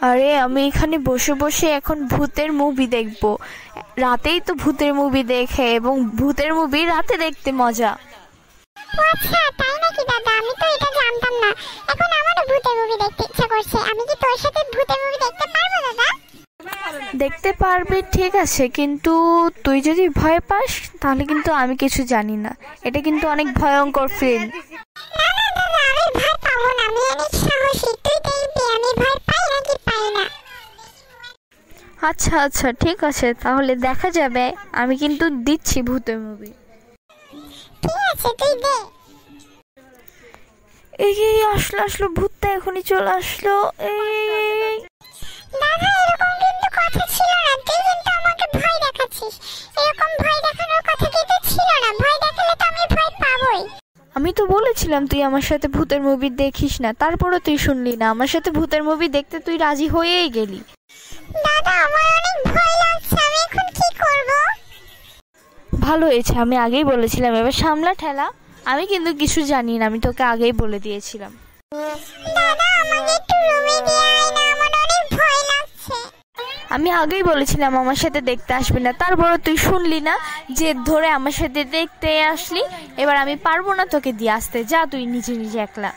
আরে আমি এখানে বসে বসে এখন ভূতের মুভি দেখবো। রাতেই তো ভূতের মুভি দেখে, এবং ভূতের মুভি রাতে দেখতে মজা। ও আচ্ছা, তাই নাকি দাদা? আমি তো এটা জানতাম না। এখন আমারও ভূতের মুভি দেখতে ইচ্ছা করছে। আমি কি তোর সাথে ভূতের মুভি দেখতে পারবো দাদা? দেখতে পারবি, ঠিক আছে, কিন্তু তুই যদি ভয় পাস তাহলে কিন্তু আমি কিছু জানি না। এটা কিন্তু অনেক ভয়ঙ্কর ফিল্ম। না না দাদা, আমি ভয় পাবো না। আমি অনেক সাহসী। তুই দেখবি আমি ভয় পাই নাকি পাই না। আচ্ছা আচ্ছা, ঠিক আছে, তাহলে দেখা যাবে। আমি কিন্তু দিচ্ছি ভূতের মুভি। ঠিক আছে, তুই দে। এই আসলো আসলো, ভূতটা এখনই চলে আসলো। এই দাদা, এরকম কিন্তু কথা ছিল না। তুই কিন্তু আমাকে ভয় দেখাচ্ছিস। এরকম ভয় দেখানোর কথা কিন্তু ছিল না। ভয় দেখালে তো আমি ভয় পাবোই। আমি তো বলেছিলাম তুই আমার সাথে ভূতের মুভি দেখিস না, তারপরও তুই শুনলি না। আমার সাথে ভূতের মুভি দেখতে তুই রাজি হয়েই গেলি। দাদা, আমার অনেক ভয় লাগছে। আমি এখন কি করব? ভালো হয়েছে, আমি আগেই বলেছিলাম। এবার সামলা ঠেলা। আমি কিন্তু কিছু জানি না, আমি তোকে আগেই বলে দিয়েছিলাম। দাদা, আমাকে একটু রুমে দিয়ে আয় না। আমার অনেক ভয় লাগছে। আমি আগেই বলেছিলাম আমার সাথে দেখতে আসবি না, তারপরও তুই শুনলি না। জেদ ধরে আমার সাথে দেখতে আসলি। এবার আমি পারবো না তোকে দিয়ে আসতে। যা তুই নিজে নিজে একলা।